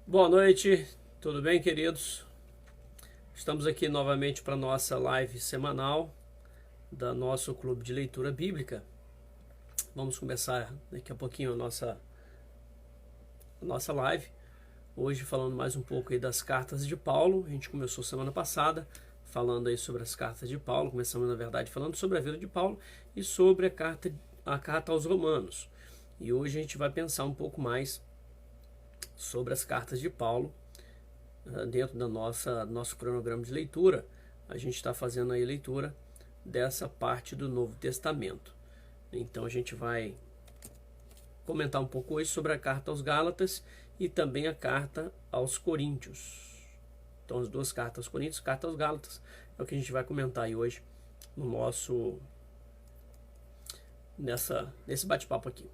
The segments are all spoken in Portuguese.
Boa noite, tudo bem, queridos? Estamos aqui novamente para nossa live semanal da nosso clube de leitura bíblica. Vamos começar daqui a pouquinho a nossa live. Hoje falando mais um pouco aí das cartas de Paulo. A gente começou semana passada falando aí sobre as cartas de Paulo. Começamos, na verdade, falando sobre a vida de Paulo e sobre a carta aos Romanos. E hoje a gente vai pensar um pouco mais sobre as cartas de Paulo. Dentro da nosso cronograma de leitura, a gente está fazendo aí a leitura dessa parte do Novo Testamento. Então a gente vai comentar um pouco hoje sobre a carta aos Gálatas e também a carta aos Coríntios. Então as duas cartas aos Coríntios, carta aos Gálatas, é o que a gente vai comentar aí hoje no nesse bate-papo aqui,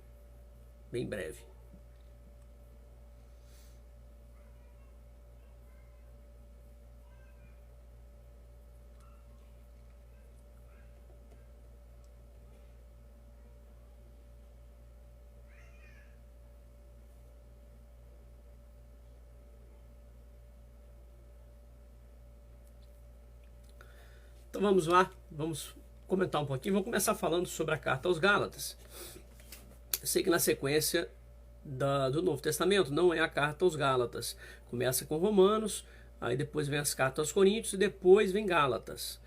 bem breve. Então vamos lá, vamos comentar um pouquinho. Vou começar falando sobre a carta aos Gálatas. Eu sei que na sequência do Novo Testamento não é a carta aos Gálatas. Começa com Romanos, aí depois vem as cartas aos Coríntios e depois vem Gálatas.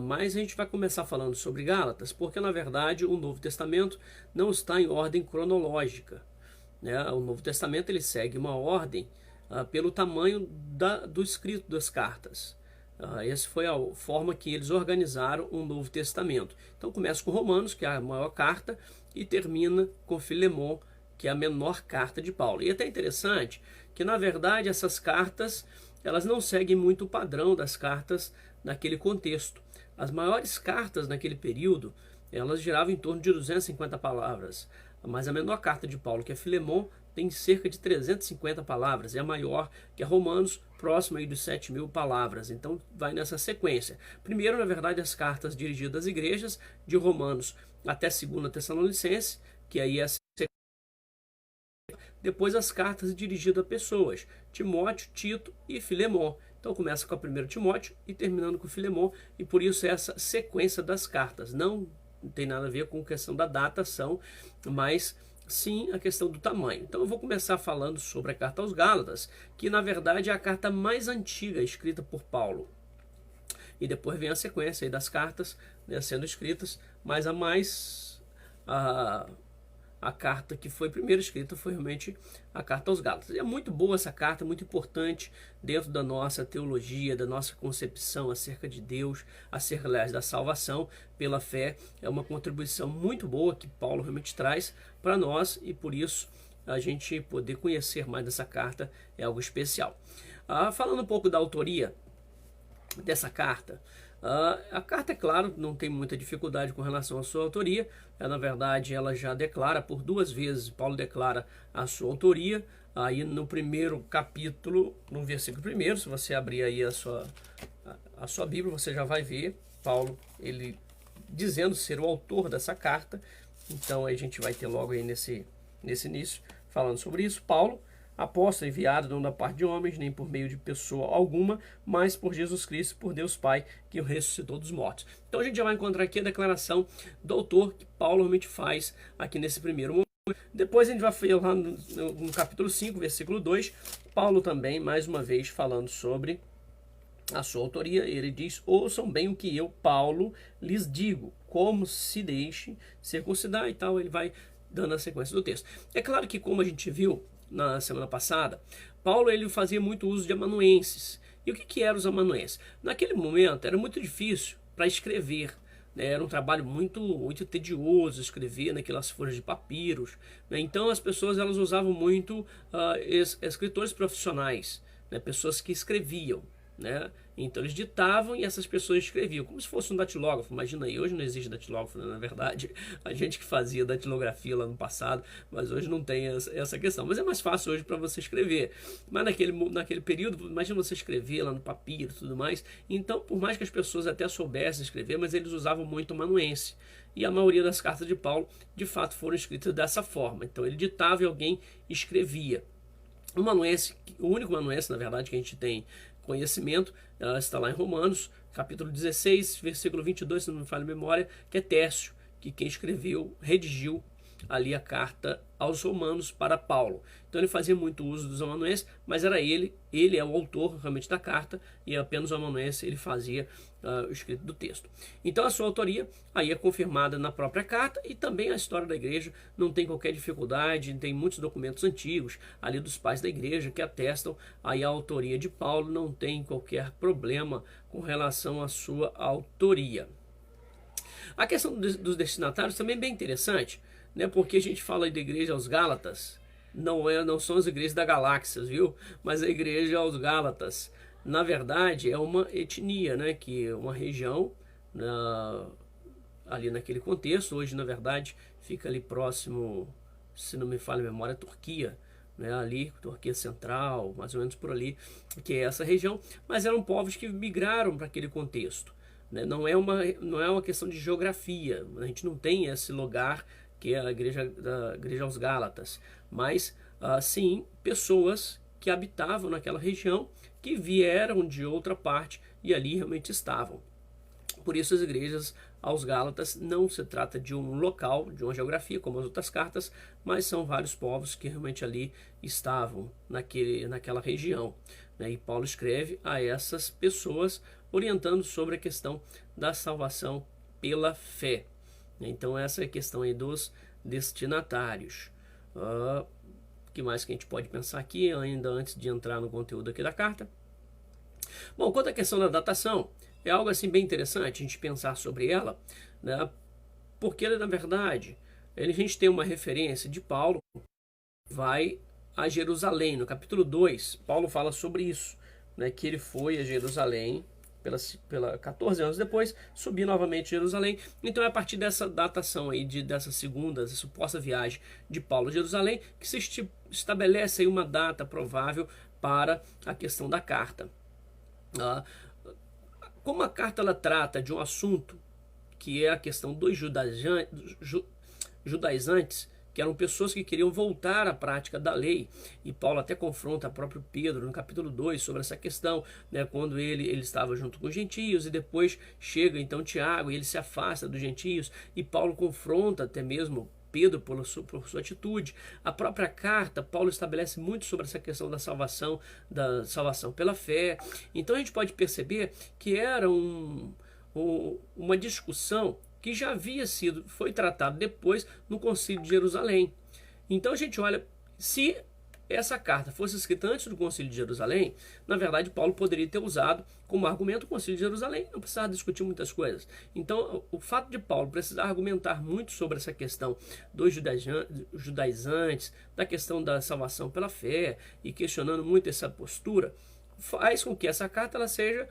Mas a gente vai começar falando sobre Gálatas, porque na verdade o Novo Testamento não está em ordem cronológica, né? O Novo Testamento ele segue uma ordem pelo tamanho do escrito das cartas. Essa foi a forma que eles organizaram o Novo Testamento. Então começa com Romanos, que é a maior carta, e termina com Filemon, que é a menor carta de Paulo. E é até interessante que, na verdade, essas cartas elas não seguem muito o padrão das cartas naquele contexto. As maiores cartas naquele período, elas giravam em torno de 250 palavras. Mas a menor carta de Paulo, que é Filemon, tem cerca de 350 palavras. É a maior que é Romanos, próximo aí dos 7.000 palavras. Então vai nessa sequência. Primeiro, na verdade, as cartas dirigidas às igrejas, de Romanos até 2 Tessalonicenses, que aí é a sequência. Depois as cartas dirigidas a pessoas, Timóteo, Tito e Filemon. Então começa com a 1 Timóteo e terminando com Filemon, e por isso essa sequência das cartas. Não tem nada a ver com a questão da datação, mas sim a questão do tamanho. Então eu vou começar falando sobre a carta aos Gálatas, que na verdade é a carta mais antiga escrita por Paulo. E depois vem a sequência aí das cartas, né, sendo escritas, mas a carta que foi primeiro escrita foi realmente a carta aos Gálatas. E é muito boa essa carta, muito importante dentro da nossa teologia, da nossa concepção acerca de Deus, acerca, aliás, da salvação pela fé. É uma contribuição muito boa que Paulo realmente traz para nós, e por isso a gente poder conhecer mais dessa carta é algo especial. Falando um pouco da autoria dessa carta, a carta, é claro, não tem muita dificuldade com relação à sua autoria. Na verdade, ela já declara por 2 vezes, Paulo declara a sua autoria. Aí no primeiro capítulo, no versículo 1, se você abrir aí a sua Bíblia, você já vai ver Paulo, ele dizendo ser o autor dessa carta. Então aí a gente vai ter logo aí nesse início, falando sobre isso. Paulo, apóstolo enviado não da parte de homens, nem por meio de pessoa alguma, mas por Jesus Cristo, por Deus Pai, que o ressuscitou dos mortos. Então a gente já vai encontrar aqui a declaração do autor que Paulo realmente faz aqui nesse primeiro momento. Depois a gente vai falar no capítulo 5, versículo 2, Paulo também, mais uma vez, falando sobre a sua autoria. Ele diz: ouçam bem o que eu, Paulo, lhes digo, como se deixe circuncidar, e tal. Ele vai dando a sequência do texto. É claro que, como a gente viu na semana passada, Paulo ele fazia muito uso de amanuenses. E o que eram os amanuenses? Naquele momento era muito difícil para escrever, né? Era um trabalho muito tedioso escrever naquelas folhas de papiros, né? Então as pessoas elas usavam muito escritores profissionais, né? Pessoas que escreviam, né? Então eles ditavam e essas pessoas escreviam, como se fosse um datilógrafo. Imagina aí, hoje não existe datilógrafo, né? Na verdade, a gente que fazia datilografia lá no passado, mas hoje não tem essa questão. Mas é mais fácil hoje para você escrever. Mas naquele período, imagina você escrever lá no papiro e tudo mais. Então, por mais que as pessoas até soubessem escrever, mas eles usavam muito o amanuense. E a maioria das cartas de Paulo, de fato, foram escritas dessa forma. Então ele ditava e alguém escrevia. O amanuense, o único amanuense, na verdade, que a gente tem conhecimento, está lá em Romanos, capítulo 16, versículo 22, se não me falha a memória, que é Tércio, que quem escreveu, redigiu ali a carta aos romanos para Paulo. Então ele fazia muito uso dos amanuenses, mas era ele é o autor realmente da carta, e apenas o amanuense ele fazia o escrito do texto. Então a sua autoria aí é confirmada na própria carta, e também a história da igreja não tem qualquer dificuldade, tem muitos documentos antigos ali dos pais da igreja que atestam aí a autoria de Paulo, não tem qualquer problema com relação à sua autoria. A questão dos destinatários também é bem interessante, né? Porque a gente fala da igreja aos Gálatas, não são as igrejas da galáxia, viu? Mas a igreja aos Gálatas, na verdade, é uma etnia, né? Que é uma região ali naquele contexto. Hoje, na verdade, fica ali próximo, se não me falha a memória, a Turquia, né? Ali, Turquia Central, mais ou menos por ali, que é essa região. Mas eram povos que migraram para aquele contexto. Não é uma questão de geografia, a gente não tem esse lugar que é a igreja aos Gálatas, mas sim pessoas que habitavam naquela região, que vieram de outra parte e ali realmente estavam. Por isso as igrejas aos Gálatas não se trata de um local, de uma geografia como as outras cartas, mas são vários povos que realmente ali estavam naquela região, né? E Paulo escreve a essas pessoas orientando sobre a questão da salvação pela fé. Então essa é a questão aí dos destinatários. O que mais que a gente pode pensar aqui, ainda antes de entrar no conteúdo aqui da carta? Bom, quanto à questão da datação, é algo assim bem interessante a gente pensar sobre ela, né? Porque na verdade a gente tem uma referência de Paulo que vai a Jerusalém. No capítulo 2, Paulo fala sobre isso, né? Que ele foi a Jerusalém pela 14 anos depois, subir novamente a Jerusalém. Então é a partir dessa datação aí, dessa suposta viagem de Paulo a Jerusalém, que se estabelece aí uma data provável para a questão da carta. Como a carta ela trata de um assunto que é a questão dos judaizantes, que eram pessoas que queriam voltar à prática da lei, e Paulo até confronta o próprio Pedro no capítulo 2 sobre essa questão, né, quando ele estava junto com os gentios, e depois chega então Tiago e ele se afasta dos gentios, e Paulo confronta até mesmo Pedro por sua atitude. A própria carta, Paulo estabelece muito sobre essa questão da salvação pela fé. Então a gente pode perceber que era uma discussão que já foi tratado depois no Concílio de Jerusalém. Então a gente olha, se essa carta fosse escrita antes do Concílio de Jerusalém, na verdade Paulo poderia ter usado como argumento o Concílio de Jerusalém, não precisava discutir muitas coisas. Então o fato de Paulo precisar argumentar muito sobre essa questão dos judaizantes, da questão da salvação pela fé, e questionando muito essa postura, faz com que essa carta ela seja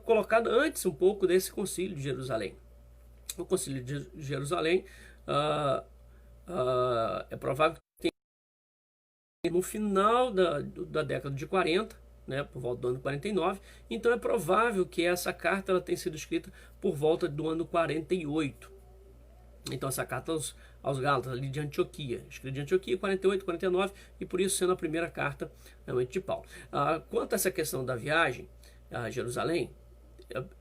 colocada antes um pouco desse Concílio de Jerusalém. O Concílio de Jerusalém é provável que no final da década de 40, né, por volta do ano 49, então é provável que essa carta ela tenha sido escrita por volta do ano 48. Então essa carta aos Gálatas ali de Antioquia, escrita de Antioquia, 48, 49, e por isso sendo a primeira carta realmente de Paulo. Quanto a essa questão da viagem a Jerusalém,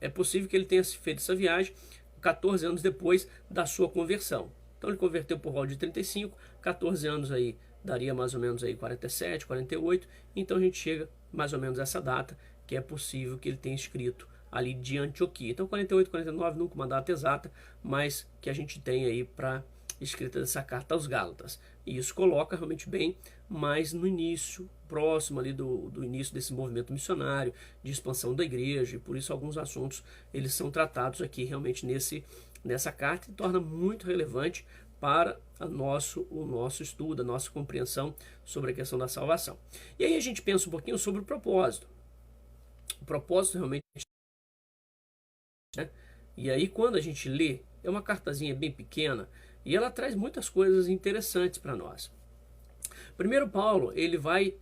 é possível que ele tenha feito essa viagem 14 anos depois da sua conversão. Então ele converteu por volta de 35, 14 anos aí daria mais ou menos aí 47, 48, então a gente chega mais ou menos a essa data, que é possível que ele tenha escrito ali de Antioquia. Então 48, 49, nunca uma data exata, mas que a gente tem aí para escrita dessa carta aos Gálatas. E isso coloca realmente bem mais no início, próximo ali do início desse movimento missionário, de expansão da igreja, e por isso alguns assuntos eles são tratados aqui realmente nessa carta, e torna muito relevante para o nosso estudo, a nossa compreensão sobre a questão da salvação. E aí a gente pensa um pouquinho sobre o propósito. O propósito realmente, né? E aí quando a gente lê, é uma cartazinha bem pequena, e ela traz muitas coisas interessantes para nós. Primeiro, Paulo ele vai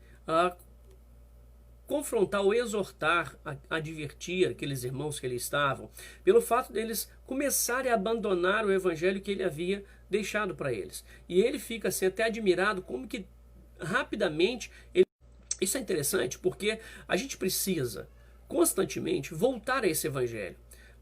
confrontar ou exortar, advertir aqueles irmãos que ali estavam, pelo fato deles começarem a abandonar o evangelho que ele havia deixado para eles. E ele fica assim até admirado como que rapidamente Isso é interessante porque a gente precisa constantemente voltar a esse evangelho.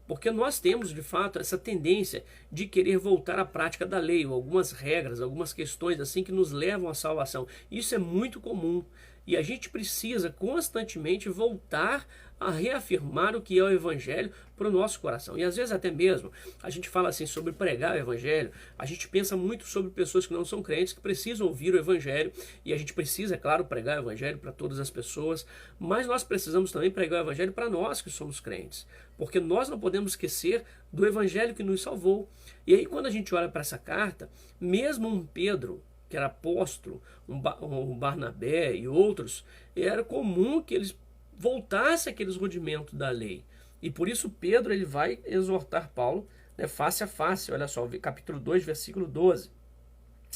Porque nós temos, de fato, essa tendência de querer voltar à prática da lei, ou algumas regras, algumas questões assim que nos levam à salvação. Isso é muito comum. E a gente precisa constantemente voltar a reafirmar o que é o Evangelho para o nosso coração. E às vezes até mesmo a gente fala assim sobre pregar o Evangelho, a gente pensa muito sobre pessoas que não são crentes, que precisam ouvir o Evangelho, e a gente precisa, é claro, pregar o Evangelho para todas as pessoas, mas nós precisamos também pregar o Evangelho para nós que somos crentes, porque nós não podemos esquecer do Evangelho que nos salvou. E aí quando a gente olha para essa carta, mesmo um Pedro, que era apóstolo, um Barnabé e outros, era comum que eles voltassem àqueles rudimentos da lei. E por isso Pedro ele vai exortar Paulo, né, face a face. Olha só, capítulo 2, versículo 12,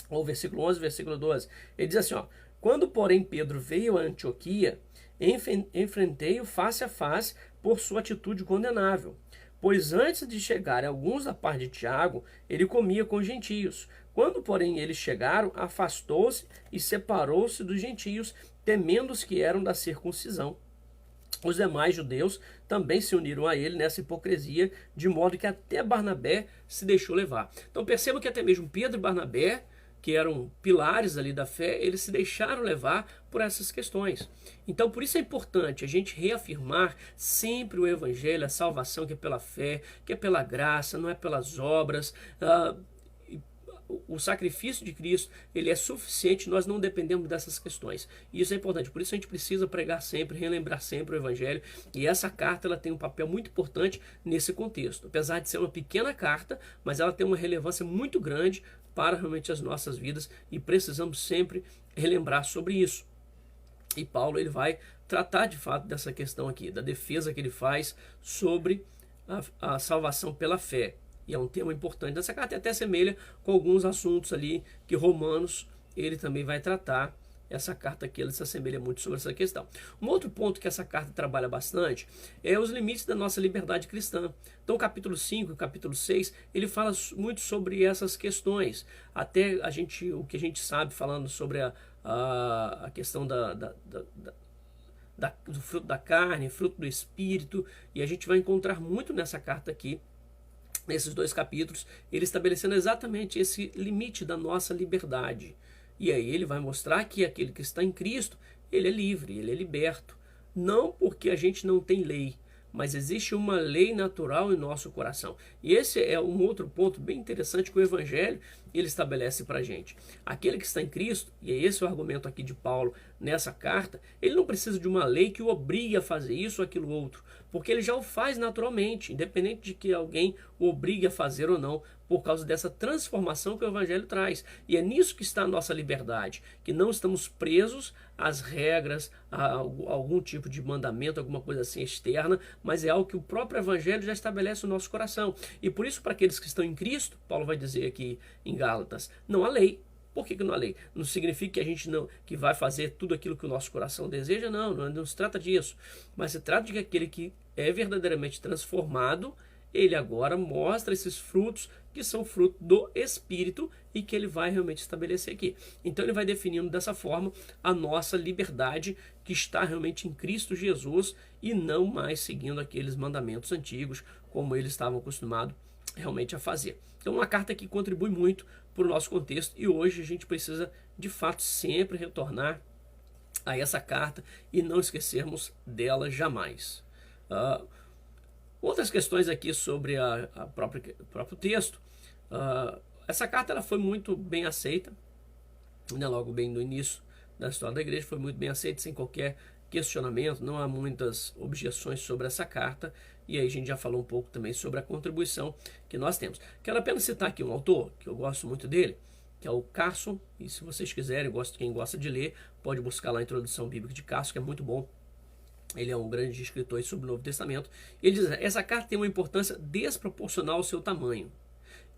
ou versículo 11, versículo 12. Ele diz assim, ó: quando, porém, Pedro veio a Antioquia, enfrentei-o face a face por sua atitude condenável. Pois antes de chegarem alguns da parte de Tiago, ele comia com os gentios. Quando, porém, eles chegaram, afastou-se e separou-se dos gentios, temendo os que eram da circuncisão. Os demais judeus também se uniram a ele nessa hipocrisia, de modo que até Barnabé se deixou levar. Então perceba que até mesmo Pedro e Barnabé, que eram pilares ali da fé, eles se deixaram levar por essas questões. Então por isso é importante a gente reafirmar sempre o evangelho, a salvação que é pela fé, que é pela graça, não é pelas obras. O sacrifício de Cristo, ele é suficiente, nós não dependemos dessas questões. E isso é importante, por isso a gente precisa pregar sempre, relembrar sempre o Evangelho. E essa carta ela tem um papel muito importante nesse contexto. Apesar de ser uma pequena carta, mas ela tem uma relevância muito grande para realmente as nossas vidas e precisamos sempre relembrar sobre isso. E Paulo ele vai tratar de fato dessa questão aqui, da defesa que ele faz sobre a salvação pela fé. E é um tema importante. Essa carta até semelha com alguns assuntos ali que Romanos ele também vai tratar. Essa carta aqui ela se assemelha muito sobre essa questão. Um outro ponto que essa carta trabalha bastante é os limites da nossa liberdade cristã. Então o capítulo 5 e o capítulo 6 ele fala muito sobre essas questões. Até o que a gente sabe falando sobre a questão do fruto da carne, fruto do espírito, e a gente vai encontrar muito nessa carta aqui, nesses dois capítulos, ele estabelecendo exatamente esse limite da nossa liberdade. E aí ele vai mostrar que aquele que está em Cristo, ele é livre, ele é liberto. Não porque a gente não tem lei, mas existe uma lei natural em nosso coração. E esse é um outro ponto bem interessante que o Evangelho ele estabelece para a gente. Aquele que está em Cristo, e esse é o argumento aqui de Paulo nessa carta, ele não precisa de uma lei que o obrigue a fazer isso ou aquilo outro, porque ele já o faz naturalmente, independente de que alguém o obrigue a fazer ou não, por causa dessa transformação que o Evangelho traz. E é nisso que está a nossa liberdade, que não estamos presos às regras, a algum tipo de mandamento, alguma coisa assim externa, mas é algo que o próprio Evangelho já estabelece no nosso coração. E por isso, para aqueles que estão em Cristo, Paulo vai dizer aqui em Gálatas, não há lei. Por que não há lei? Não significa que a gente não que vai fazer tudo aquilo que o nosso coração deseja, não se trata disso. Mas se trata de que aquele que é verdadeiramente transformado, ele agora mostra esses frutos que são fruto do Espírito e que ele vai realmente estabelecer aqui. Então ele vai definindo dessa forma a nossa liberdade que está realmente em Cristo Jesus e não mais seguindo aqueles mandamentos antigos como eles estavam acostumados realmente a fazer. Então uma carta que contribui muito para o nosso contexto e hoje a gente precisa de fato sempre retornar a essa carta e não esquecermos dela jamais. Outras questões aqui sobre o próprio texto. Essa carta ela foi muito bem aceita, né, logo bem no início da história da igreja, foi muito bem aceita, sem qualquer questionamento, não há muitas objeções sobre essa carta, e aí a gente já falou um pouco também sobre a contribuição que nós temos. Quero apenas citar aqui um autor, que eu gosto muito dele, que é o Carson, e se vocês quiserem, quem gosta de ler, pode buscar lá a Introdução Bíblica de Carson, que é muito bom. Ele é um grande escritor sobre o Novo Testamento. Ele diz: essa carta tem uma importância desproporcional ao seu tamanho.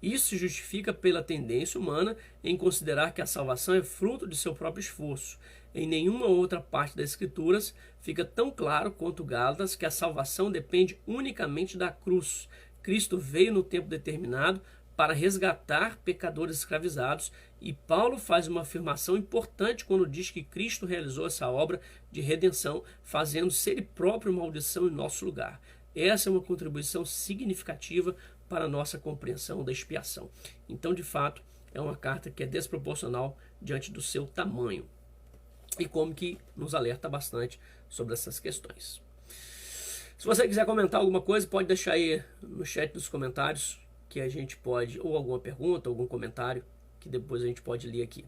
Isso se justifica pela tendência humana em considerar que a salvação é fruto de seu próprio esforço. Em nenhuma outra parte das Escrituras fica tão claro quanto Gálatas que a salvação depende unicamente da cruz. Cristo veio no tempo determinado para resgatar pecadores escravizados, e Paulo faz uma afirmação importante quando diz que Cristo realizou essa obra de redenção, fazendo-se ele próprio maldição em nosso lugar. Essa é uma contribuição significativa para a nossa compreensão da expiação. Então, de fato, é uma carta que é desproporcional diante do seu tamanho, e como que nos alerta bastante sobre essas questões. Se você quiser comentar alguma coisa, pode deixar aí no chat dos comentários, que a gente pode, ou alguma pergunta, algum comentário, que depois a gente pode ler aqui.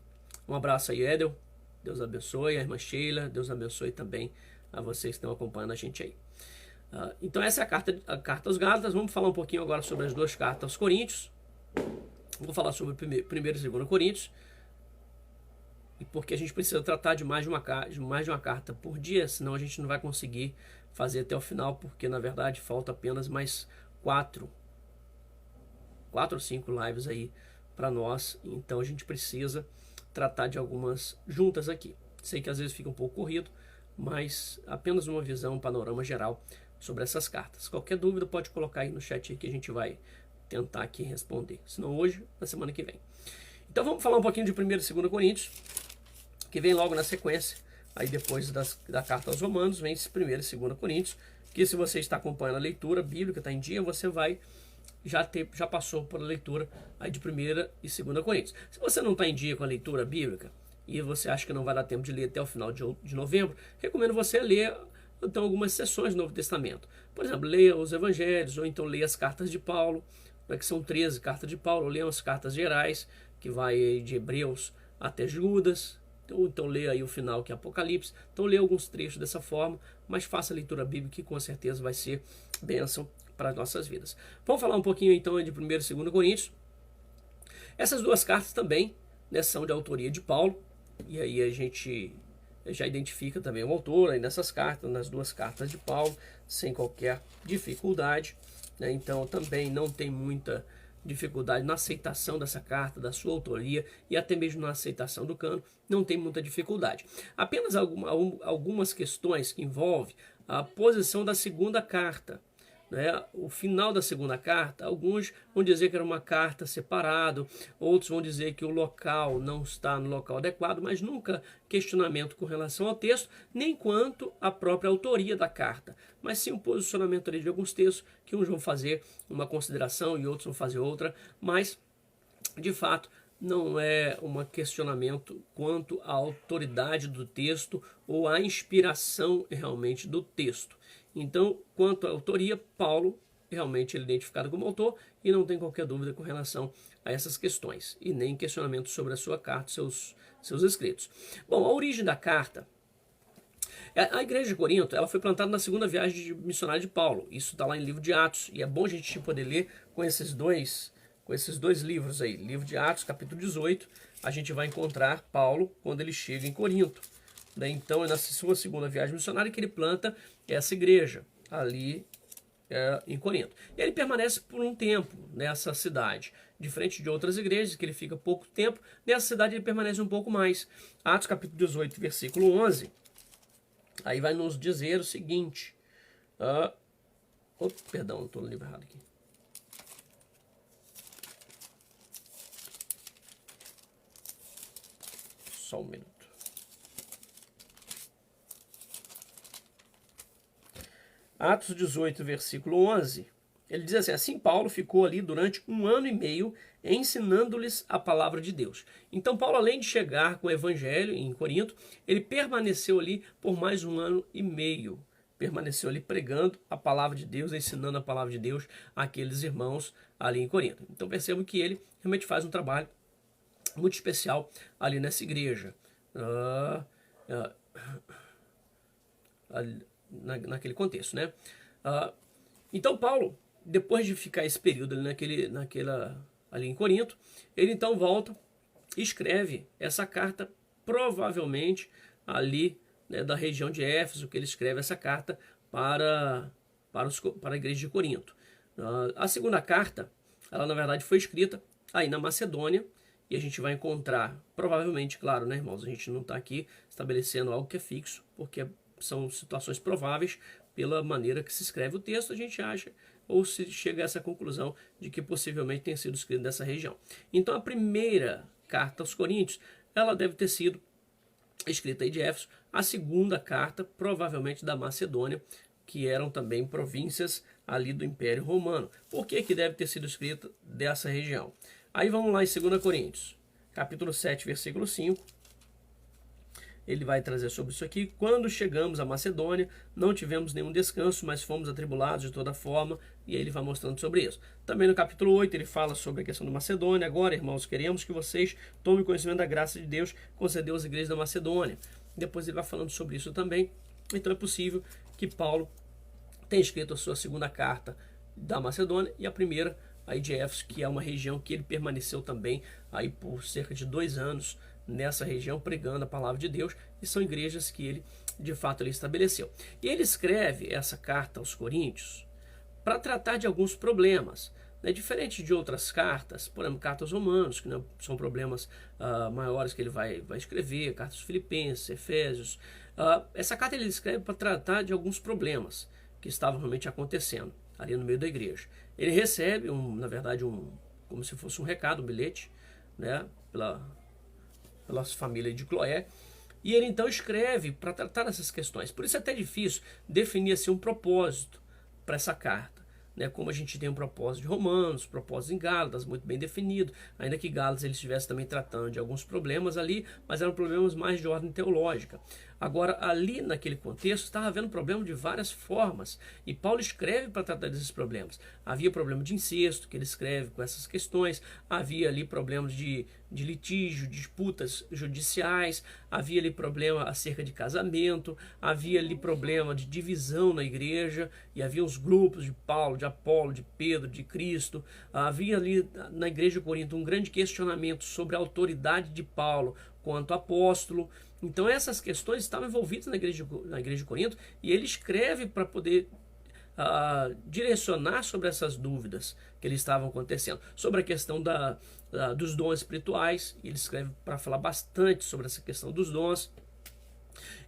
Um abraço aí, Edel. Deus abençoe. A irmã Sheila, Deus abençoe também a vocês que estão acompanhando a gente aí. Então essa é a carta aos Gálatas. Vamos falar um pouquinho agora sobre as duas cartas aos Coríntios. Vou falar sobre 1º e 2º Coríntios, e porque a gente precisa tratar de mais de uma carta por dia, senão a gente não vai conseguir fazer até o final, porque na verdade falta apenas mais 4 ou 5 lives aí para nós, então a gente precisa tratar de algumas juntas aqui. Sei que às vezes fica um pouco corrido, mas apenas uma visão, um panorama geral sobre essas cartas. Qualquer dúvida pode colocar aí no chat que a gente vai tentar aqui responder, se não hoje, na semana que vem. Então vamos falar um pouquinho de 1º e 2º Coríntios, que vem logo na sequência. Aí depois da carta aos Romanos, vem 1º e 2º Coríntios, que se você está acompanhando a leitura bíblica, está em dia, você vai já passou por a leitura aí de 1º e 2º Coríntios. Se você não está em dia com a leitura bíblica e você acha que não vai dar tempo de ler até o final de novembro, recomendo você ler então algumas sessões do Novo Testamento. Por exemplo, leia os Evangelhos, ou então leia as cartas de Paulo, que são 13 cartas de Paulo, ou leia as cartas gerais, que vai de Hebreus até Judas, ou então leia aí o final, que é Apocalipse. Então leia alguns trechos dessa forma, mas faça a leitura bíblica, que com certeza vai ser bênção para as nossas vidas. Vamos falar um pouquinho então de 1º e 2º Coríntios. Essas duas cartas também, né, são de autoria de Paulo, e aí a gente já identifica também o autor aí nessas cartas, nas duas cartas de Paulo, sem qualquer dificuldade, né? Então também não tem muita dificuldade na aceitação dessa carta, da sua autoria, e até mesmo na aceitação do cânon, não tem muita dificuldade. Apenas algumas questões que envolvem a posição da segunda carta, né? O final da segunda carta, alguns vão dizer que era uma carta separada, outros vão dizer que o local não está no local adequado, mas nunca questionamento com relação ao texto, nem quanto à própria autoria da carta, mas sim um posicionamento ali de alguns textos, que uns vão fazer uma consideração e outros vão fazer outra, mas de fato não é um questionamento quanto à autoridade do texto ou à inspiração realmente do texto. Então, quanto à autoria, Paulo realmente ele é identificado como autor e não tem qualquer dúvida com relação a essas questões, e nem questionamento sobre a sua carta, seus escritos. Bom, a origem da carta. A igreja de Corinto ela foi plantada na segunda viagem missionária de Paulo. Isso está lá em livro de Atos, e é bom a gente poder ler com esses dois livros aí. Livro de Atos, capítulo 18, a gente vai encontrar Paulo quando ele chega em Corinto. Então é na sua segunda viagem missionária que ele planta essa igreja ali em Corinto. E ele permanece por um tempo nessa cidade, diferente de outras igrejas que ele fica pouco tempo. Nessa cidade ele permanece um pouco mais. Atos capítulo 18, versículo 11, aí vai nos dizer o seguinte. Perdão, estou no livro errado aqui. Só um minuto. Atos 18, versículo 11, ele diz assim: assim Paulo ficou ali durante 1 ano e meio ensinando-lhes a palavra de Deus. Então Paulo, além de chegar com o evangelho em Corinto, ele permaneceu ali por mais 1 ano e meio. Permaneceu ali pregando a palavra de Deus, ensinando a palavra de Deus àqueles irmãos ali em Corinto. Então percebo que ele realmente faz um trabalho muito especial ali nessa igreja. Naquele contexto, né? Então Paulo, depois de ficar esse período ali ali em Corinto, ele então volta e escreve essa carta, provavelmente ali, né, da região de Éfeso, que ele escreve essa carta para a igreja de Corinto. A segunda carta, ela na verdade foi escrita aí na Macedônia, e a gente vai encontrar, provavelmente, claro, né, irmãos, a gente não está aqui estabelecendo algo que é fixo, porque são situações prováveis, pela maneira que se escreve o texto, a gente acha ou se chega a essa conclusão de que possivelmente tenha sido escrito nessa região. Então a primeira carta aos Coríntios, ela deve ter sido escrita aí de Éfeso, a segunda carta provavelmente da Macedônia, que eram também províncias ali do Império Romano. Por que que deve ter sido escrita dessa região? Aí vamos lá em 2 Coríntios, capítulo 7, versículo 5. Ele vai trazer sobre isso aqui. Quando chegamos à Macedônia, não tivemos nenhum descanso, mas fomos atribulados de toda forma. E aí ele vai mostrando sobre isso. Também no capítulo 8 ele fala sobre a questão da Macedônia. Agora, irmãos, queremos que vocês tomem conhecimento da graça de Deus, concedeu às igrejas da Macedônia. Depois ele vai falando sobre isso também. Então é possível que Paulo tenha escrito a sua segunda carta da Macedônia e a primeira aí de Éfeso, que é uma região que ele permaneceu também aí por cerca de 2 anos nessa região pregando a palavra de Deus, e são igrejas que ele de fato ele estabeleceu. E ele escreve essa carta aos Coríntios para tratar de alguns problemas, né? Diferente de outras cartas, por exemplo, cartas aos Romanos, que não são problemas maiores que ele vai escrever, cartas aos Filipenses, Efésios. Essa carta ele escreve para tratar de alguns problemas que estavam realmente acontecendo ali no meio da igreja. Ele recebe, na verdade, como se fosse um recado, um bilhete, né, pela família de Cloé, e ele então escreve para tratar dessas questões. Por isso é até difícil definir assim, um propósito para essa carta, né? Como a gente tem um propósito de Romanos, propósito em Gálatas, muito bem definido, ainda que Gálatas ele estivesse também tratando de alguns problemas ali, mas eram problemas mais de ordem teológica. Agora, ali naquele contexto, estava havendo problema de várias formas, e Paulo escreve para tratar desses problemas. Havia problema de incesto, que ele escreve com essas questões, havia ali problemas de litígio, disputas judiciais, havia ali problema acerca de casamento, havia ali problema de divisão na igreja, e havia os grupos de Paulo, de Apolo, de Pedro, de Cristo. Havia ali na igreja de Corinto um grande questionamento sobre a autoridade de Paulo quanto apóstolo. Então essas questões estavam envolvidas na igreja de Corinto, e ele escreve para poder direcionar sobre essas dúvidas que eles estavam acontecendo, sobre a questão dos dons espirituais. Ele escreve para falar bastante sobre essa questão dos dons.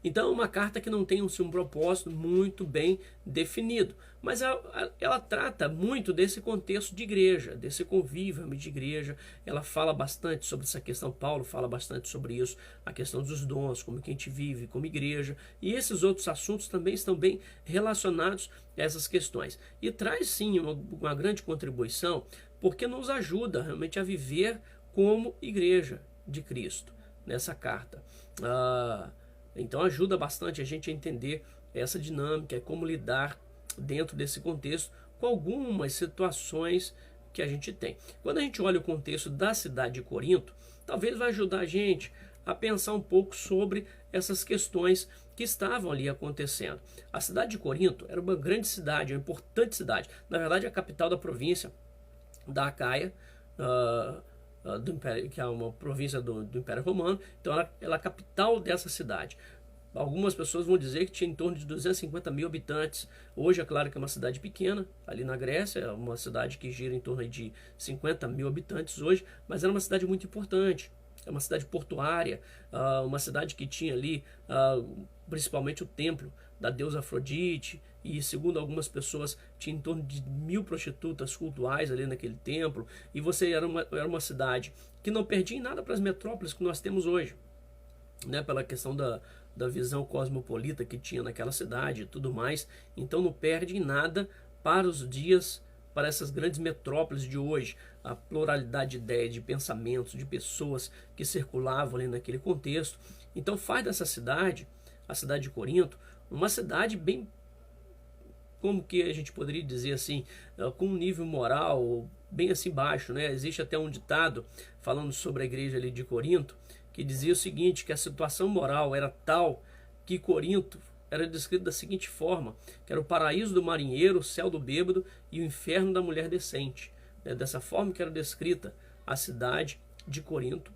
Então é uma carta que não tem um propósito muito bem definido, mas ela trata muito desse contexto de igreja, desse convívio de igreja. Ela fala bastante sobre essa questão, Paulo fala bastante sobre isso, a questão dos dons, como que a gente vive como igreja, e esses outros assuntos também estão bem relacionados a essas questões. E traz sim uma grande contribuição, porque nos ajuda realmente a viver como igreja de Cristo nessa carta. Então ajuda bastante a gente a entender essa dinâmica, como lidar dentro desse contexto com algumas situações que a gente tem. Quando a gente olha o contexto da cidade de Corinto, talvez vai ajudar a gente a pensar um pouco sobre essas questões que estavam ali acontecendo. A cidade de Corinto era uma grande cidade, uma importante cidade. Na verdade, a capital da província da Acaia, do Império, que é uma província do Império Romano. Então ela é a capital dessa cidade. Algumas pessoas vão dizer que tinha em torno de 250 mil habitantes. Hoje é claro que é uma cidade pequena, ali na Grécia, é uma cidade que gira em torno de 50 mil habitantes hoje, mas era uma cidade muito importante. É uma cidade portuária, uma cidade que tinha ali principalmente o templo da deusa Afrodite, e segundo algumas pessoas tinha em torno de 1000 prostitutas cultuais ali naquele templo. E você era uma cidade que não perdia em nada para as metrópoles que nós temos hoje, né? Pela questão da visão cosmopolita que tinha naquela cidade e tudo mais. Então não perde em nada para os dias, para essas grandes metrópoles de hoje, a pluralidade de ideias, de pensamentos, de pessoas que circulavam ali naquele contexto. Então faz dessa cidade, a cidade de Corinto, uma cidade bem, como que a gente poderia dizer assim, com um nível moral bem assim baixo, né? Existe até um ditado falando sobre a igreja ali de Corinto, que dizia o seguinte, que a situação moral era tal que Corinto era descrito da seguinte forma, que era o paraíso do marinheiro, o céu do bêbado e o inferno da mulher decente. Dessa forma que era descrita a cidade de Corinto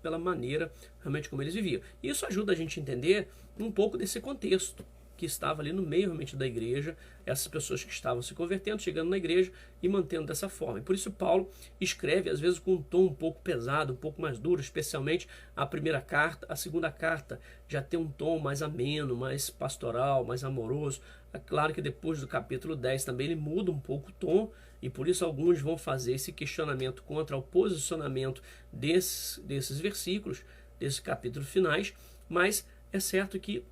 pela maneira realmente como eles viviam. Isso ajuda a gente a entender um pouco desse contexto, que estava ali no meio realmente da igreja, essas pessoas que estavam se convertendo, chegando na igreja e mantendo dessa forma. E por isso Paulo escreve, às vezes, com um tom um pouco pesado, um pouco mais duro, especialmente a primeira carta. A segunda carta já tem um tom mais ameno, mais pastoral, mais amoroso. É claro que depois do capítulo 10 também ele muda um pouco o tom, e por isso alguns vão fazer esse questionamento contra o posicionamento desses versículos, desses capítulos finais, mas é certo que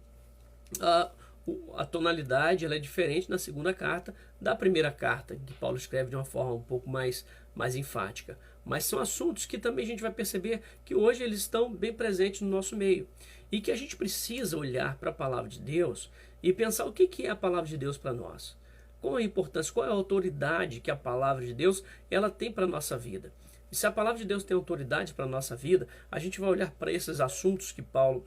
a tonalidade ela é diferente na segunda carta da primeira carta, que Paulo escreve de uma forma um pouco mais enfática. Mas são assuntos que também a gente vai perceber que hoje eles estão bem presentes no nosso meio. E que a gente precisa olhar para a palavra de Deus e pensar o que é a palavra de Deus para nós. Qual a importância, qual é a autoridade que a palavra de Deus ela tem para a nossa vida. E se a palavra de Deus tem autoridade para a nossa vida, a gente vai olhar para esses assuntos que Paulo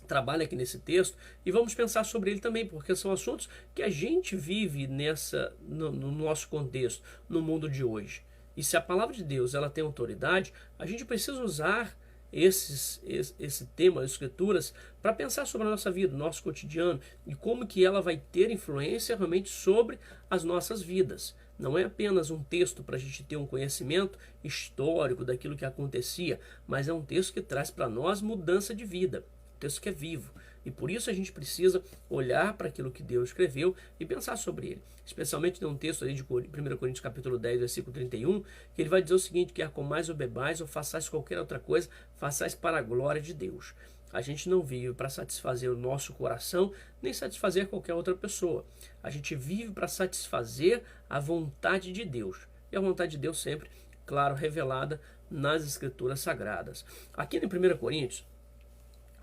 trabalha aqui nesse texto e vamos pensar sobre ele também, porque são assuntos que a gente vive no nosso contexto, no mundo de hoje. E se a palavra de Deus ela tem autoridade, a gente precisa usar esse tema, as escrituras, para pensar sobre a nossa vida, o nosso cotidiano, e como que ela vai ter influência realmente sobre as nossas vidas. Não é apenas um texto para a gente ter um conhecimento histórico daquilo que acontecia, mas é um texto que traz para nós mudança de vida, um texto que é vivo. E por isso a gente precisa olhar para aquilo que Deus escreveu e pensar sobre ele. Especialmente tem um texto ali de 1 Coríntios capítulo 10, versículo 31, que ele vai dizer o seguinte: quer comais ou bebais ou façais qualquer outra coisa, façais para a glória de Deus. A gente não vive para satisfazer o nosso coração, nem satisfazer qualquer outra pessoa. A gente vive para satisfazer a vontade de Deus. E a vontade de Deus sempre, claro, revelada nas Escrituras Sagradas. Aqui em 1 Coríntios,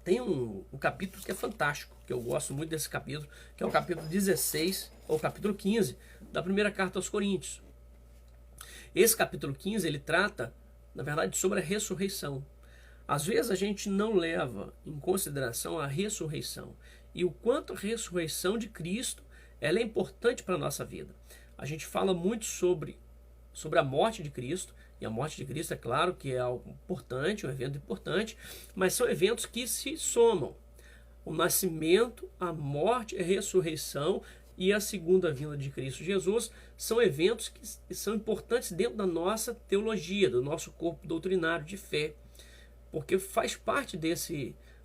tem um capítulo que é fantástico, que eu gosto muito desse capítulo, que é o capítulo 16, ou capítulo 15, da primeira carta aos Coríntios. Esse capítulo 15, ele trata, na verdade, sobre a ressurreição. Às vezes a gente não leva em consideração a ressurreição e o quanto a ressurreição de Cristo ela é importante para a nossa vida. A gente fala muito sobre a morte de Cristo, e a morte de Cristo é claro que é algo importante, um evento importante, mas são eventos que se somam. O nascimento, a morte, a ressurreição e a segunda vinda de Cristo Jesus são eventos que são importantes dentro da nossa teologia, do nosso corpo doutrinário de fé, porque faz parte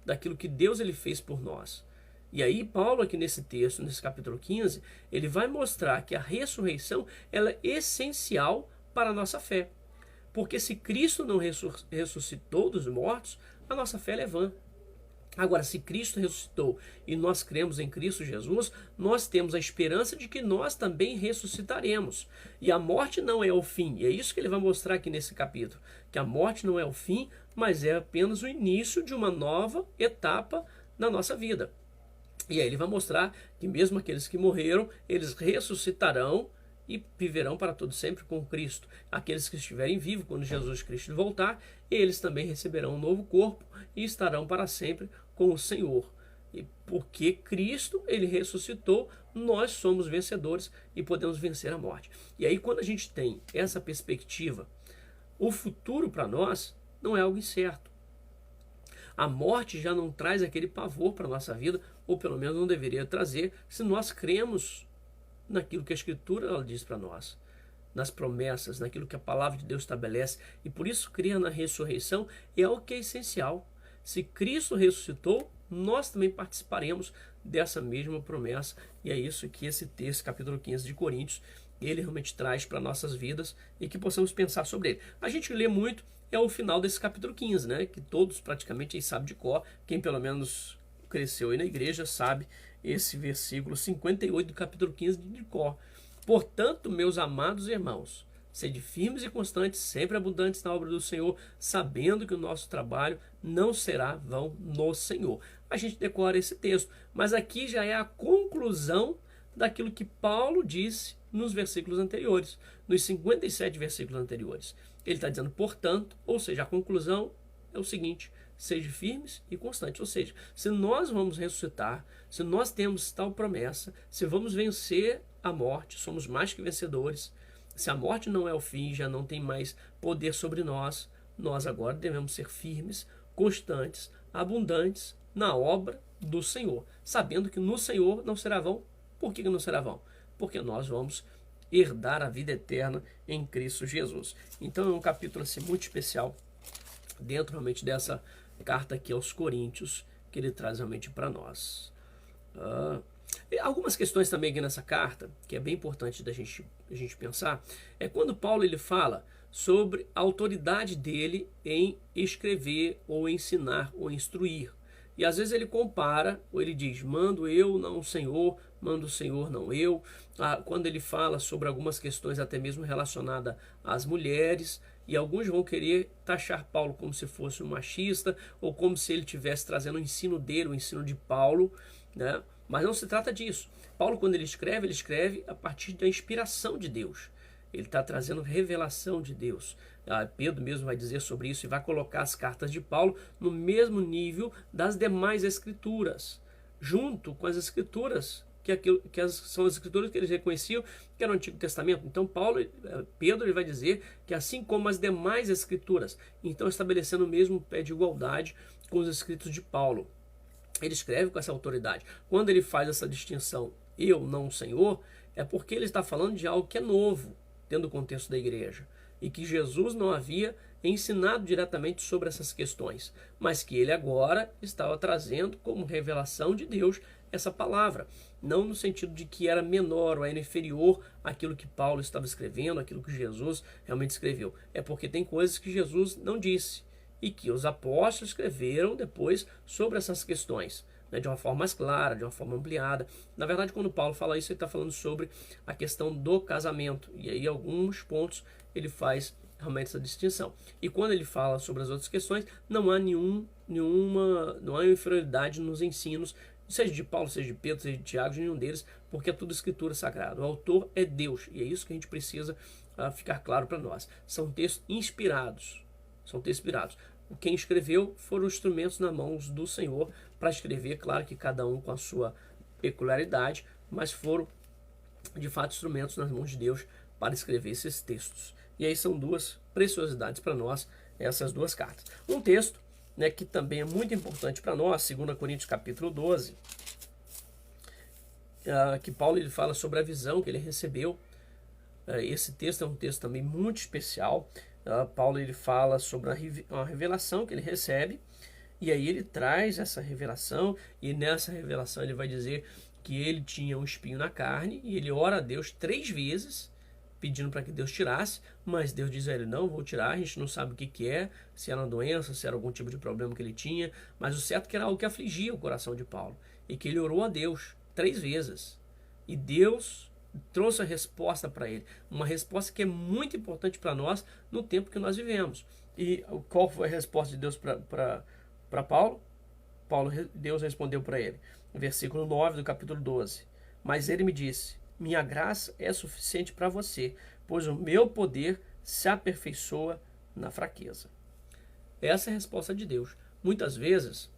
daquilo que Deus ele fez por nós. E aí Paulo aqui nesse texto, nesse capítulo 15, ele vai mostrar que a ressurreição ela é essencial para a nossa fé. Porque se Cristo não ressuscitou dos mortos, a nossa fé é vã. Agora, se Cristo ressuscitou e nós cremos em Cristo Jesus, nós temos a esperança de que nós também ressuscitaremos. E a morte não é o fim. E é isso que ele vai mostrar aqui nesse capítulo. Que a morte não é o fim, mas é apenas o início de uma nova etapa na nossa vida. E aí ele vai mostrar que mesmo aqueles que morreram, eles ressuscitarão e viverão para todo sempre com Cristo. Aqueles que estiverem vivos quando Jesus Cristo voltar, eles também receberão um novo corpo e estarão para sempre com o Senhor. E porque Cristo, ele ressuscitou, nós somos vencedores e podemos vencer a morte. E aí quando a gente tem essa perspectiva, o futuro para nós não é algo incerto. A morte já não traz aquele pavor para a nossa vida, ou pelo menos não deveria trazer, se nós cremos naquilo que a Escritura ela diz para nós, nas promessas, naquilo que a palavra de Deus estabelece. E por isso crer na ressurreição é o que é essencial. Se Cristo ressuscitou, nós também participaremos dessa mesma promessa. E é isso que esse texto, capítulo 15 de Coríntios, ele realmente traz para nossas vidas e que possamos pensar sobre ele. A gente lê muito, é o final desse capítulo 15, né? Que todos praticamente aí sabem de cor. Quem pelo menos cresceu aí na igreja sabe esse versículo 58 do capítulo 15 de cor. Portanto, meus amados irmãos, sede firmes e constantes, sempre abundantes na obra do Senhor, sabendo que o nosso trabalho não será vão no Senhor. A gente decora esse texto, mas aqui já é a conclusão daquilo que Paulo disse nos versículos anteriores, nos 57 versículos anteriores. Ele está dizendo, portanto, ou seja, a conclusão é o seguinte: sejam firmes e constantes. Ou seja, se nós vamos ressuscitar, se nós temos tal promessa, se vamos vencer a morte, somos mais que vencedores. Se a morte não é o fim, já não tem mais poder sobre nós, nós agora devemos ser firmes, constantes, abundantes na obra do Senhor, sabendo que no Senhor não será vão. Por que não será vão? Porque nós vamos herdar a vida eterna em Cristo Jesus. Então é um capítulo assim, muito especial dentro realmente dessa carta aqui aos Coríntios, que ele traz realmente para nós. Algumas questões também aqui nessa carta, que é bem importante da gente pensar, é quando Paulo ele fala sobre a autoridade dele em escrever, ou ensinar, ou instruir. E às vezes ele compara, ou ele diz, mando eu, não o Senhor, mando o Senhor, não eu. Quando ele fala sobre algumas questões até mesmo relacionadas às mulheres, e alguns vão querer taxar Paulo como se fosse um machista, ou como se ele estivesse trazendo o ensino dele, o ensino de Paulo, né? Mas não se trata disso. Paulo, quando ele escreve a partir da inspiração de Deus. Ele está trazendo revelação de Deus. Pedro mesmo vai dizer sobre isso e vai colocar as cartas de Paulo no mesmo nível das demais escrituras, junto com as escrituras, são as escrituras que eles reconheciam que era o Antigo Testamento. Então Pedro ele vai dizer que assim como as demais escrituras, então estabelecendo o mesmo pé de igualdade com os escritos de Paulo. Ele escreve com essa autoridade. Quando ele faz essa distinção, eu, não o Senhor, é porque ele está falando de algo que é novo dentro do contexto da igreja, e que Jesus não havia ensinado diretamente sobre essas questões, mas que ele agora estava trazendo como revelação de Deus essa palavra, não no sentido de que era menor ou era inferior àquilo que Paulo estava escrevendo, àquilo que Jesus realmente escreveu. É porque tem coisas que Jesus não disse e que os apóstolos escreveram depois sobre essas questões, né, de uma forma mais clara, de uma forma ampliada. Na verdade, quando Paulo fala isso, ele está falando sobre a questão do casamento, e aí alguns pontos ele faz realmente essa distinção. E quando ele fala sobre as outras questões, não há não há inferioridade nos ensinos, seja de Paulo, seja de Pedro, seja de Tiago, nenhum deles, porque é tudo escritura sagrada. O autor é Deus, e é isso que a gente precisa ficar claro para nós. São textos inspirados. São textos inspirados. Quem escreveu foram instrumentos nas mãos do Senhor para escrever, claro que cada um com a sua peculiaridade, mas foram de fato instrumentos nas mãos de Deus para escrever esses textos. E aí são duas preciosidades para nós, essas duas cartas. Um texto, né, que também é muito importante para nós, 2 Coríntios capítulo 12, que Paulo ele fala sobre a visão que ele recebeu. Esse texto é um texto também muito especial. Paulo ele fala sobre uma revelação que ele recebe, e aí ele traz essa revelação, e nessa revelação ele vai dizer que ele tinha um espinho na carne, e ele ora a Deus 3 vezes, pedindo para que Deus tirasse, mas Deus diz a ele, não, vou tirar, a gente não sabe o que é, se era uma doença, se era algum tipo de problema que ele tinha, mas o certo é que era algo que afligia o coração de Paulo, e que ele orou a Deus 3 vezes, e Deus trouxe a resposta para ele, uma resposta que é muito importante para nós no tempo que nós vivemos. E qual foi a resposta de Deus para Paulo? Deus respondeu para ele, versículo 9 do capítulo 12, mas ele me disse, minha graça é suficiente para você, pois o meu poder se aperfeiçoa na fraqueza. Essa é a resposta de Deus. Muitas vezes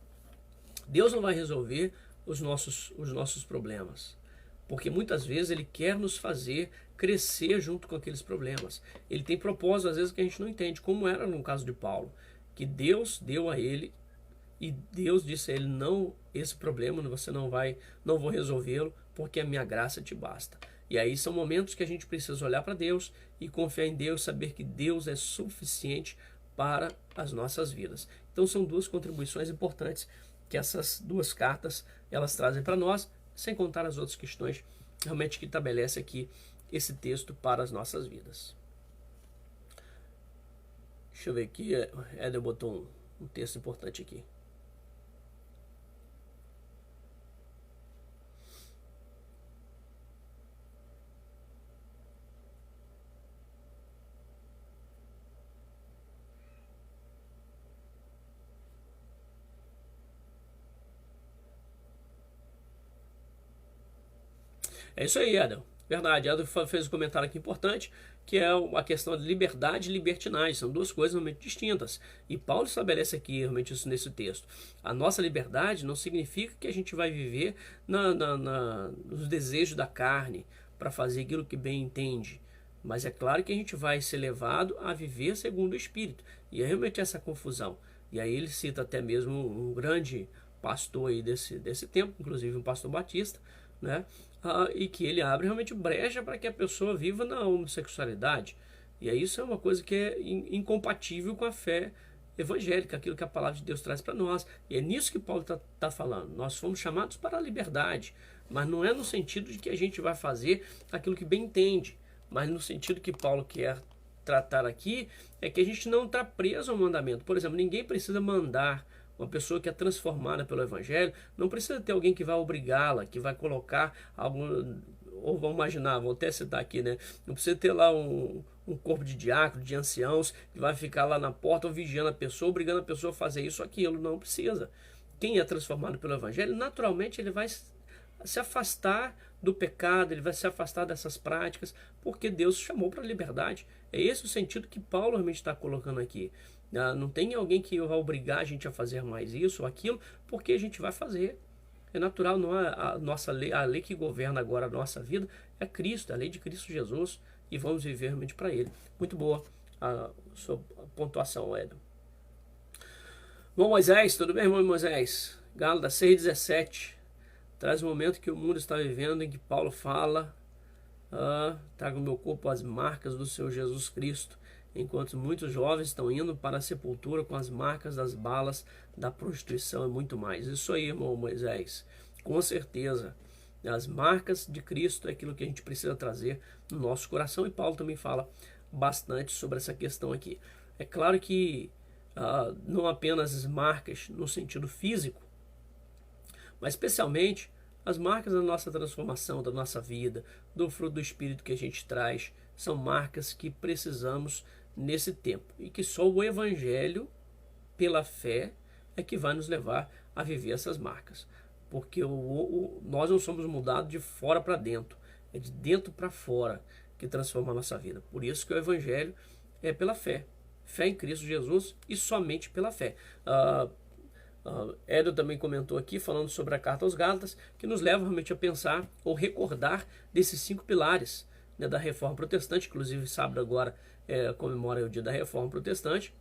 Deus não vai resolver os nossos problemas, porque muitas vezes Ele quer nos fazer crescer junto com aqueles problemas. Ele tem propósitos às vezes que a gente não entende, como era no caso de Paulo, que Deus deu a ele, e Deus disse a ele, não, esse problema você não vou resolvê-lo, porque a minha graça te basta. E aí são momentos que a gente precisa olhar para Deus e confiar em Deus, saber que Deus é suficiente para as nossas vidas. Então são duas contribuições importantes que essas duas cartas elas trazem para nós, sem contar as outras questões realmente que estabelece aqui esse texto para as nossas vidas. Deixa eu ver aqui, Éder botou um texto importante aqui. É isso aí, Adam. Verdade, Adam fez um comentário aqui importante, que é a questão de liberdade e libertinagem. São duas coisas realmente distintas. E Paulo estabelece aqui realmente isso nesse texto. A nossa liberdade não significa que a gente vai viver nos desejos da carne, para fazer aquilo que bem entende. Mas é claro que a gente vai ser levado a viver segundo o Espírito. E é realmente essa confusão. E aí ele cita até mesmo um grande pastor aí desse tempo, inclusive um pastor batista, né? E que ele abre realmente brecha para que a pessoa viva na homossexualidade. E aí isso é uma coisa que é incompatível com a fé evangélica, aquilo que a palavra de Deus traz para nós. E é nisso que Paulo está falando. Nós fomos chamados para a liberdade, mas não é no sentido de que a gente vai fazer aquilo que bem entende, mas no sentido que Paulo quer tratar aqui é que a gente não está preso ao mandamento. Por exemplo, ninguém precisa mandar uma pessoa que é transformada pelo evangelho, não precisa ter alguém que vai obrigá-la, que vai colocar algum, ou vamos imaginar, vou até citar aqui, né? Não precisa ter lá um corpo de diácono, de anciãos, que vai ficar lá na porta ou vigiando a pessoa, obrigando a pessoa a fazer isso ou aquilo. Não precisa. Quem é transformado pelo evangelho, naturalmente ele vai se afastar do pecado, ele vai se afastar dessas práticas, porque Deus chamou para a liberdade. É esse o sentido que Paulo realmente está colocando aqui. Não tem alguém que vai obrigar a gente a fazer mais isso ou aquilo, porque a gente vai fazer. É natural, não é a nossa lei, a lei que governa agora a nossa vida é Cristo, a lei de Cristo Jesus, e vamos viver realmente para Ele. Muito boa a sua pontuação, Edson. Bom, Moisés, tudo bem, irmão Moisés? Gálatas 6,17 traz o momento que o mundo está vivendo, em que Paulo fala: traga o meu corpo as marcas do Senhor Jesus Cristo, enquanto muitos jovens estão indo para a sepultura com as marcas das balas, da prostituição e muito mais. Isso aí, irmão Moisés, com certeza. As marcas de Cristo é aquilo que a gente precisa trazer no nosso coração, e Paulo também fala bastante sobre essa questão aqui. É claro que não apenas as marcas no sentido físico, mas especialmente as marcas da nossa transformação, da nossa vida, do fruto do Espírito que a gente traz, são marcas que precisamos nesse tempo, e que só o Evangelho, pela fé, é que vai nos levar a viver essas marcas. Porque nós não somos mudados de fora para dentro, é de dentro para fora que transforma a nossa vida. Por isso que o Evangelho é pela fé. Fé em Cristo Jesus e somente pela fé. Éder também comentou aqui, falando sobre a carta aos Gálatas, que nos leva realmente a pensar ou recordar desses 5 pilares, né, da Reforma Protestante. Inclusive, sábado agora comemora o dia da Reforma Protestante.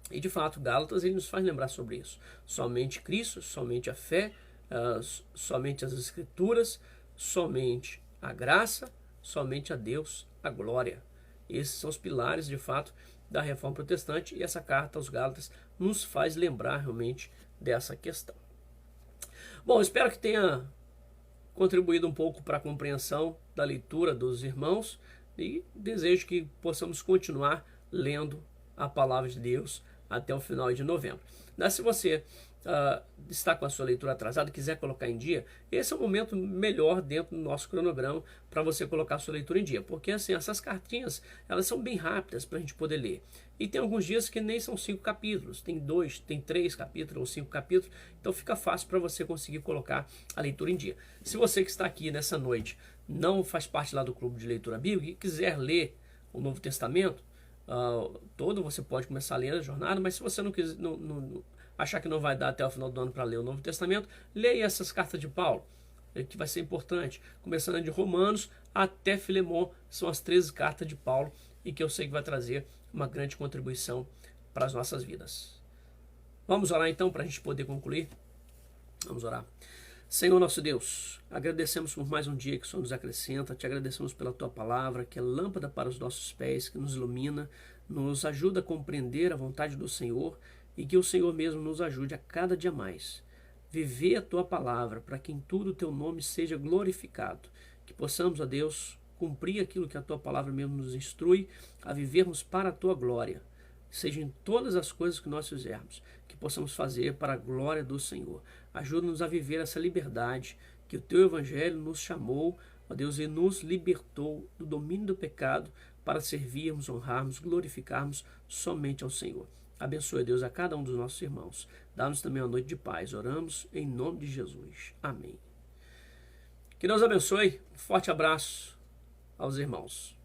E de fato, Gálatas ele nos faz lembrar sobre isso. Somente Cristo, somente a fé, somente as Escrituras, somente a graça, somente a Deus a glória. Esses são os pilares, de fato, da Reforma Protestante, e essa carta aos Gálatas nos faz lembrar realmente dessa questão. Bom, espero que tenha contribuído um pouco para a compreensão da leitura dos irmãos, e desejo que possamos continuar lendo a palavra de Deus até o final de novembro. Se você está com a sua leitura atrasada e quiser colocar em dia, esse é o momento melhor dentro do nosso cronograma para você colocar a sua leitura em dia, porque assim, essas cartinhas elas são bem rápidas para a gente poder ler, e tem alguns dias que nem são 5 capítulos, tem 2, tem 3 capítulos ou 5 capítulos, então fica fácil para você conseguir colocar a leitura em dia. Se você que está aqui nessa noite não faz parte lá do clube de leitura bíblica e quiser ler o Novo Testamento todo, você pode começar a ler a jornada, mas se você não quiser, achar que não vai dar até o final do ano para ler o Novo Testamento, leia essas cartas de Paulo, que vai ser importante, começando de Romanos até Filemon, são as 13 cartas de Paulo, e que eu sei que vai trazer uma grande contribuição para as nossas vidas. Vamos orar então para a gente poder concluir? Vamos orar. Senhor nosso Deus, agradecemos por mais um dia que o Senhor nos acrescenta, te agradecemos pela tua palavra, que é lâmpada para os nossos pés, que nos ilumina, nos ajuda a compreender a vontade do Senhor, e que o Senhor mesmo nos ajude a cada dia mais viver a tua palavra, para que em tudo o teu nome seja glorificado, que possamos, ó Deus, cumprir aquilo que a tua palavra mesmo nos instrui a vivermos para a tua glória, seja em todas as coisas que nós fizermos, que possamos fazer para a glória do Senhor. Ajuda-nos a viver essa liberdade que o teu evangelho nos chamou, ó Deus, e nos libertou do domínio do pecado, para servirmos, honrarmos, glorificarmos somente ao Senhor. Abençoe, Deus, a cada um dos nossos irmãos. Dá-nos também uma noite de paz. Oramos em nome de Jesus. Amém. Que Deus abençoe. Um forte abraço aos irmãos.